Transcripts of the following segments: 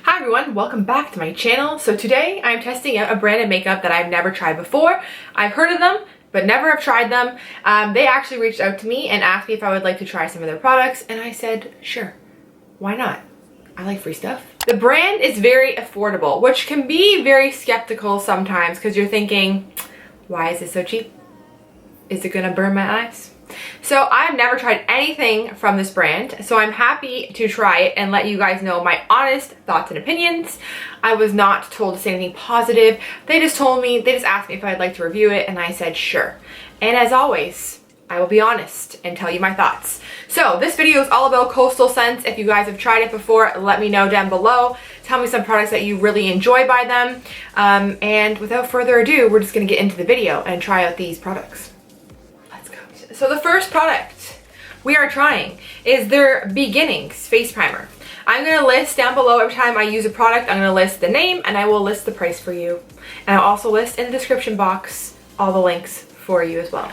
Hi everyone, welcome back to my channel. So today I'm testing out a brand of makeup that I've never tried before. I've heard of them, but never have tried them. They actually reached out to me and asked me if I would like to try some of their products, and I said, sure, why not? I like free stuff. The brand is very affordable, which can be very skeptical sometimes because you're thinking, why is it so cheap? Is it gonna burn my eyes? So I've never tried anything from this brand, so I'm happy to try it and let you guys know my honest thoughts and opinions. I was not told to say anything positive. They just asked me if I'd like to review it, and I said sure. And as always, I will be honest and tell you my thoughts. So this video is all about coastal scents. If you guys have tried it before, let me know down below. Tell me some products that you really enjoy by them. And without further ado, we're just gonna get into the video and try out these products. So the first product we are trying is their Beginnings Face Primer. I'm going to list down below every time I use a product, I'm going to list the name and I will list the price for you. And I'll also list in the description box all the links for you as well.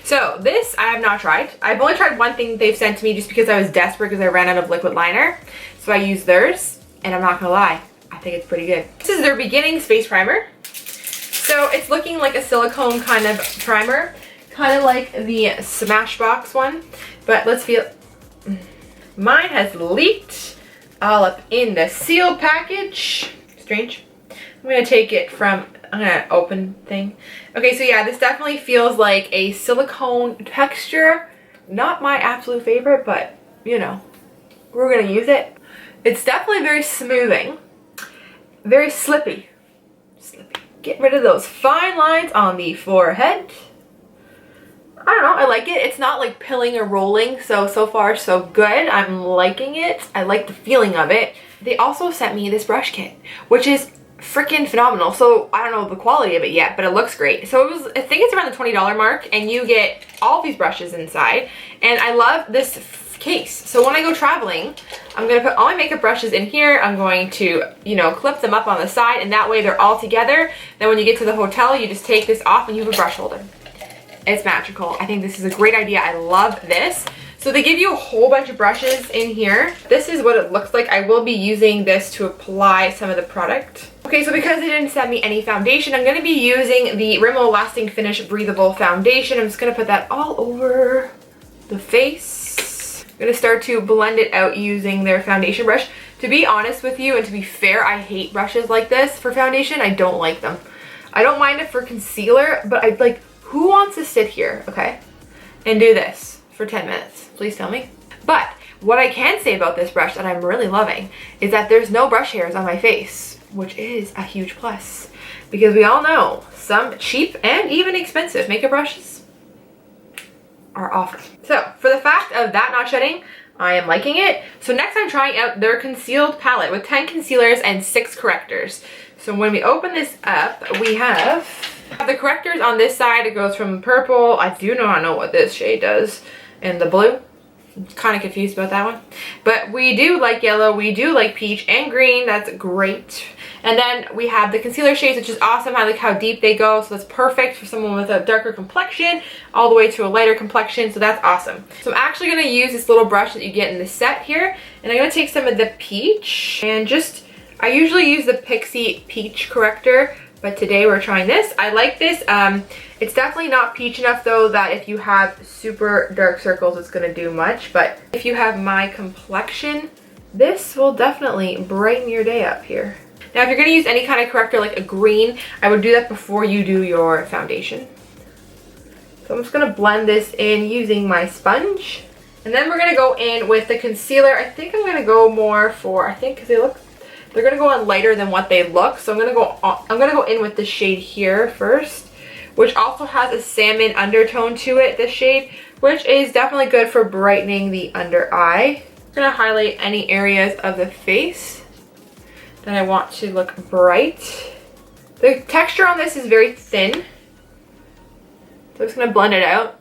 So this I have not tried. I've only tried one thing they've sent to me just because I was desperate because I ran out of liquid liner. So I used theirs and I'm not going to lie, I think it's pretty good. This is their Beginnings Face Primer. So it's looking like a silicone kind of primer. Kind of like the Smashbox one, but let's feel. Mine has leaked all up in the sealed package. Strange. I'm gonna take it from, I'm gonna open thing. Okay, so yeah, this definitely feels like a silicone texture. Not my absolute favorite, but you know, we're gonna use it. It's definitely very smoothing, very slippy. Get rid of those fine lines on the forehead. I don't know, I like it. It's not like pilling or rolling, so far so good. I'm liking it. I like the feeling of it. They also sent me this brush kit, which is freaking phenomenal. So I don't know the quality of it yet, but it looks great. So it was, I think it's around the $20 mark, and you get all these brushes inside. And I love this case. So when I go traveling, I'm gonna put all my makeup brushes in here. I'm going to, you know, clip them up on the side, and that way they're all together. Then when you get to the hotel, you just take this off and you have a brush holder. It's magical. I think this is a great idea. I love this. So they give you a whole bunch of brushes in here. This is what it looks like. I will be using this to apply some of the product. Okay, so because they didn't send me any foundation, I'm going to be using the Rimmel Lasting Finish Breathable Foundation. I'm just going to put that all over the face. I'm going to start to blend it out using their foundation brush. To be honest with you, and to be fair, I hate brushes like this for foundation. I don't like them. I don't mind it for concealer, but I like, who wants to sit here, okay, and do this for 10 minutes? Please tell me. But what I can say about this brush that I'm really loving is that there's no brush hairs on my face, which is a huge plus, because we all know some cheap and even expensive makeup brushes are awful. So for the fact of that not shedding, I am liking it. So next I'm trying out their concealed palette with 10 concealers and 6 correctors. So when we open this up, we have the correctors on this side. It goes from purple, I do not know what this shade does, and the blue. I'm kind of confused about that one. But we do like yellow, we do like peach and green, that's great. And then we have the concealer shades, which is awesome. I like how deep they go, so that's perfect for someone with a darker complexion all the way to a lighter complexion, so that's awesome. So I'm actually going to use this little brush that you get in the set here, and I'm going to take some of the peach and just, I usually use the Pixie Peach Corrector, but today we're trying this. I like this. It's definitely not peach enough though that if you have super dark circles it's gonna do much, but if you have my complexion, this will definitely brighten your day up here. Now if you're gonna use any kind of corrector like a green, I would do that before you do your foundation. So I'm just gonna blend this in using my sponge. And then we're gonna go in with the concealer. I think I'm gonna go more for, I think because they're gonna go on lighter than what they look, so I'm gonna go in with this shade here first, which also has a salmon undertone to it, this shade, which is definitely good for brightening the under eye. I'm gonna highlight any areas of the face that I want to look bright. The texture on this is very thin, so I'm just gonna blend it out.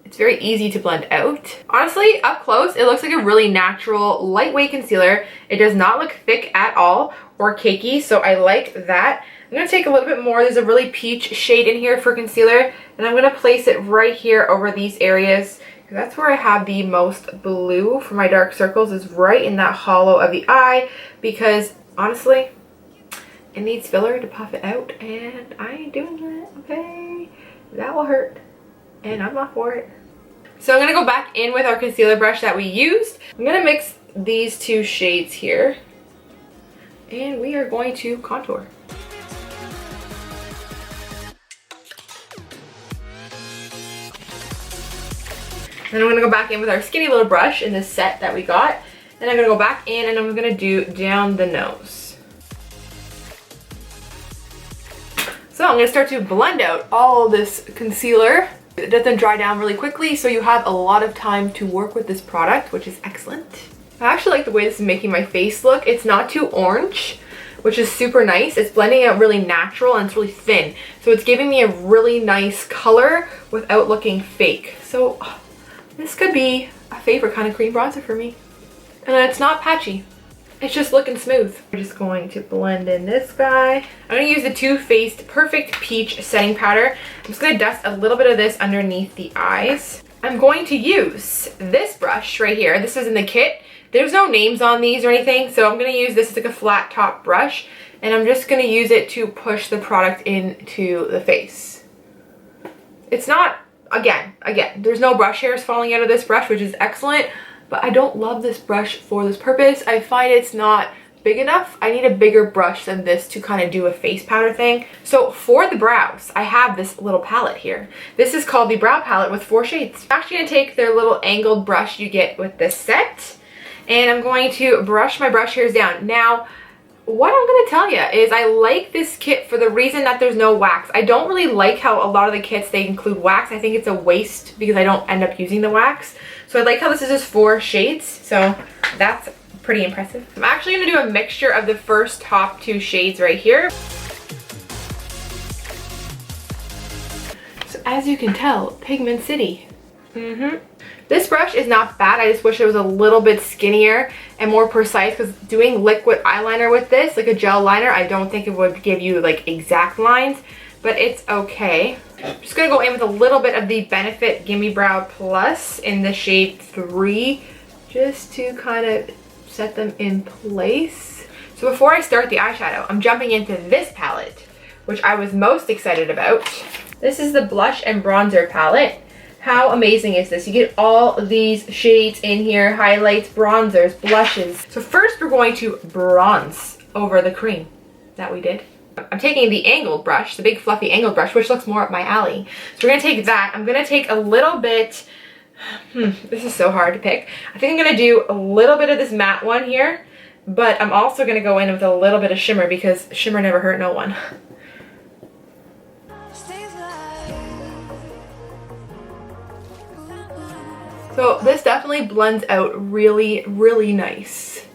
It's very easy to blend out. Honestly, up close, it looks like a really natural, lightweight concealer. It does not look thick at all or cakey, so I like that. I'm gonna take a little bit more. There's a really peach shade in here for concealer, and I'm gonna place it right here over these areas. That's where I have the most blue for my dark circles, is right in that hollow of the eye, because honestly, it needs filler to puff it out, and I ain't doing that, okay? That will hurt, and I'm not for it. So I'm gonna go back in with our concealer brush that we used. I'm gonna mix these two shades here, and we are going to contour. Then I'm gonna go back in with our skinny little brush in this set that we got. And I'm gonna go back in and I'm gonna do down the nose. So I'm gonna start to blend out all this concealer. It doesn't dry down really quickly, so you have a lot of time to work with this product, which is excellent. I actually like the way this is making my face look. It's not too orange, which is super nice. It's blending out really natural and it's really thin. So it's giving me a really nice color without looking fake. So this could be a favorite kind of cream bronzer for me. And it's not patchy. It's just looking smooth. We're just going to blend in this guy. I'm going to use the Too Faced Perfect Peach Setting Powder. I'm just going to dust a little bit of this underneath the eyes. I'm going to use this brush right here. This is in the kit. There's no names on these or anything, so I'm going to use this as like a flat top brush. And I'm just going to use it to push the product into the face. It's not, again, there's no brush hairs falling out of this brush, which is excellent. But I don't love this brush for this purpose. I find it's not big enough. I need a bigger brush than this to kind of do a face powder thing. So for the brows, I have this little palette here. This is called the Brow Palette with 4 shades. I'm actually going to take their little angled brush you get with this set. And I'm going to brush my brush hairs down. Now, what I'm going to tell you is I like this kit for the reason that there's no wax. I don't really like how a lot of the kits, they include wax. I think it's a waste because I don't end up using the wax. So I like how this is just 4 shades. So that's pretty impressive. I'm actually going to do a mixture of the first top 2 shades right here. So as you can tell, Pigment City. This brush is not bad. I just wish it was a little bit skinnier and more precise, because doing liquid eyeliner with this, like a gel liner, I don't think it would give you like exact lines, but it's okay. I'm just gonna go in with a little bit of the Benefit Gimme Brow Plus in the shade 3, just to kind of set them in place. So before I start the eyeshadow, I'm jumping into this palette, which I was most excited about. This is the Blush and Bronzer palette. How amazing is this? You get all these shades in here, highlights, bronzers, blushes. So first we're going to bronze over the cream that we did. I'm taking the angled brush, the big fluffy angled brush, which looks more up my alley. So we're gonna take that. I'm gonna take a little bit, this is so hard to pick. I think I'm gonna do a little bit of this matte one here, but I'm also gonna go in with a little bit of shimmer because shimmer never hurt no one. So this definitely blends out really, really nice.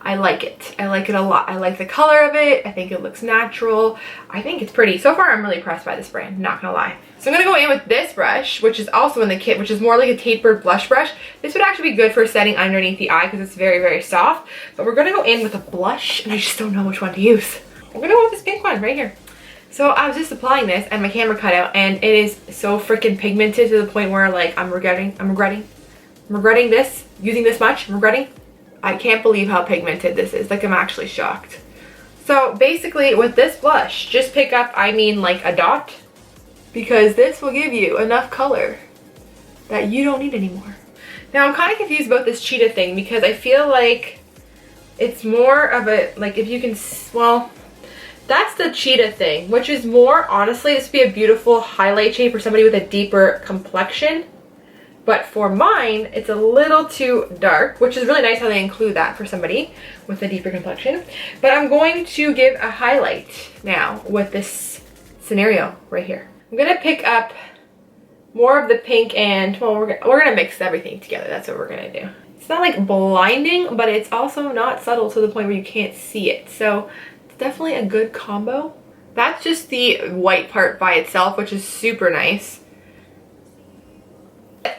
I like it. I like it a lot. I like the color of it. I think it looks natural. I think it's pretty. So far, I'm really impressed by this brand, not gonna lie. So I'm gonna go in with this brush, which is also in the kit, which is more like a tapered blush brush. This would actually be good for setting underneath the eye because it's very, very soft. But we're gonna go in with a blush, and I just don't know which one to use. We're gonna go with this pink one right here. So I was just applying this and my camera cut out, and it is so freaking pigmented to the point where like I'm regretting this, using this much, I'm regretting. I can't believe how pigmented this is. Like, I'm actually shocked. So basically with this blush, just pick up, I mean like a dot, because this will give you enough color that you don't need anymore. Now I'm kind of confused about this cheetah thing because I feel like it's more of a, like if you can, well, that's the cheetah thing, which is more, honestly, this would be a beautiful highlight shade for somebody with a deeper complexion. But for mine, it's a little too dark, which is really nice how they include that for somebody with a deeper complexion. But I'm going to give a highlight now with this scenario right here. I'm gonna pick up more of the pink and, well, we're gonna mix everything together. That's what we're gonna do. It's not like blinding, but it's also not subtle to the point where you can't see it. So it's definitely a good combo. That's just the white part by itself, which is super nice.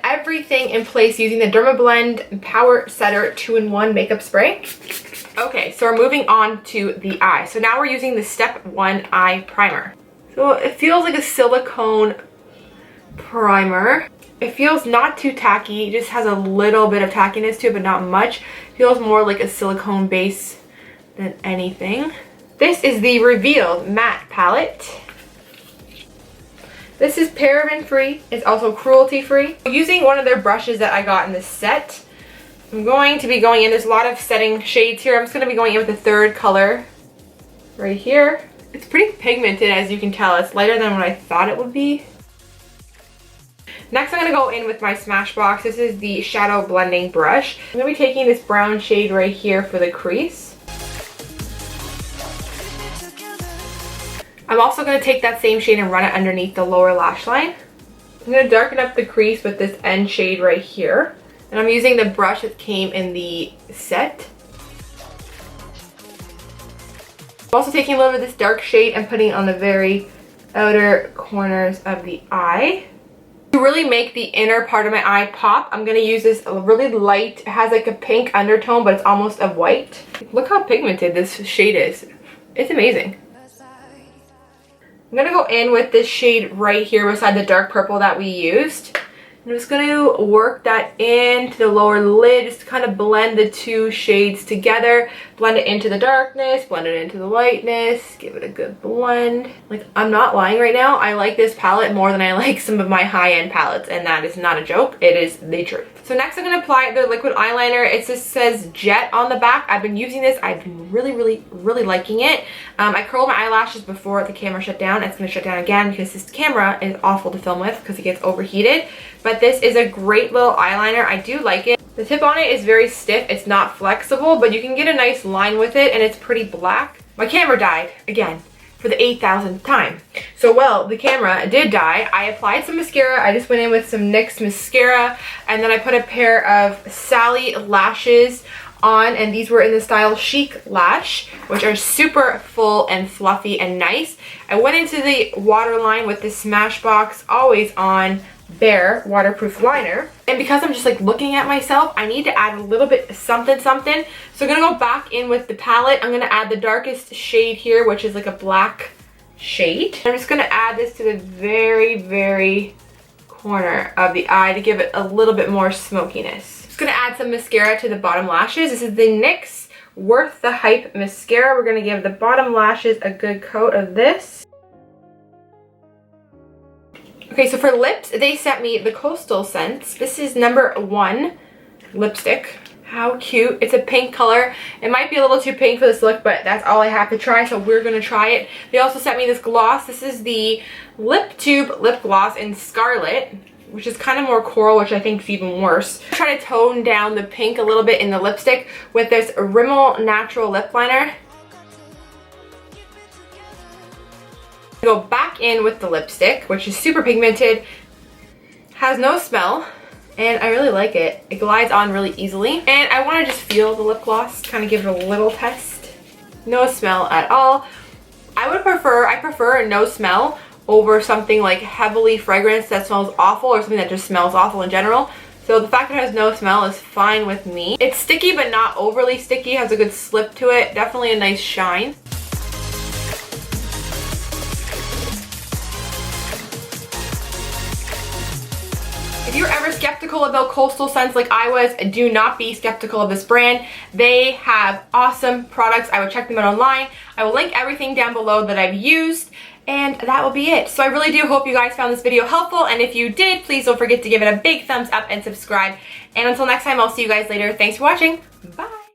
Everything in place using the Dermablend Power Setter 2-in-1 makeup spray. Okay, so we're moving on to the eye. So now we're using the Step 1 Eye Primer. So it feels like a silicone primer. It feels not too tacky. It just has a little bit of tackiness to it, but not much. It feels more like a silicone base than anything. This is the Revealed Matte Palette. This is paraben free. It's also cruelty free. Using one of their brushes that I got in this set, I'm going to be going in. There's a lot of setting shades here. I'm just going to be going in with the third color right here. It's pretty pigmented, as you can tell. It's lighter than what I thought it would be. Next, I'm going to go in with my Smashbox. This is the shadow blending brush. I'm going to be taking this brown shade right here for the crease. I'm also going to take that same shade and run it underneath the lower lash line. I'm going to darken up the crease with this end shade right here. And I'm using the brush that came in the set. I'm also taking a little bit of this dark shade and putting it on the very outer corners of the eye. To really make the inner part of my eye pop, I'm going to use this really light, it has like a pink undertone, but it's almost a white. Look how pigmented this shade is. It's amazing. I'm going to go in with this shade right here beside the dark purple that we used. I'm just going to work that into the lower lid, just to kind of blend the two shades together. Blend it into the darkness, blend it into the lightness, give it a good blend. Like, I'm not lying right now. I like this palette more than I like some of my high-end palettes, and that is not a joke. It is the truth. So next I'm going to apply the liquid eyeliner. It just says Jet on the back. I've been using this. I've been really liking it. I curled my eyelashes before the camera shut down. It's going to shut down again because this camera is awful to film with because it gets overheated. But this is a great little eyeliner. I do like it. The tip on it is very stiff. It's not flexible, but you can get a nice line with it, and it's pretty black. My camera died again for the 8,000th time. So, well, the camera did die. I applied some mascara. I just went in with some NYX mascara, and then I put a pair of Sali lashes on, and these were in the style Chic Lash, which are super full and fluffy and nice. I went into the waterline with this Smashbox Always On Bare waterproof liner, and because I'm just like looking at myself, I need to add a little bit something. So I'm gonna go back in with the palette. I'm gonna add the darkest shade here, which is like a black shade. I'm just gonna add this to the very corner of the eye to give it a little bit more smokiness. Just gonna add some mascara to the bottom lashes. This is the NYX Worth the Hype mascara. We're gonna give the bottom lashes a good coat of this. Okay, so for lips, they sent me the Coastal Scents. This is #1 lipstick. How cute. It's a pink color. It might be a little too pink for this look, but that's all I have to try, so we're going to try it. They also sent me this gloss. This is the Lip Tube Lip Gloss in Scarlet, which is kind of more coral, which I think is even worse. Try to tone down the pink a little bit in the lipstick with this Rimmel Natural Lip Liner. Go back in with the lipstick, which is super pigmented, has no smell, and I really like it. It glides on really easily, and I want to just feel the lip gloss, kind of give it a little test. No smell at all. I prefer no smell over something like heavily fragranced that smells awful, or something that just smells awful in general. So the fact that it has no smell is fine with me. It's sticky but not overly sticky, has a good slip to it, definitely a nice shine. If you're ever skeptical about Coastal Scents like I was, do not be skeptical of this brand. They have awesome products. I would check them out online. I will link everything down below that I've used, and that will be it. So I really do hope you guys found this video helpful, and if you did, please don't forget to give it a big thumbs up and subscribe. And until next time, I'll see you guys later. Thanks for watching. Bye!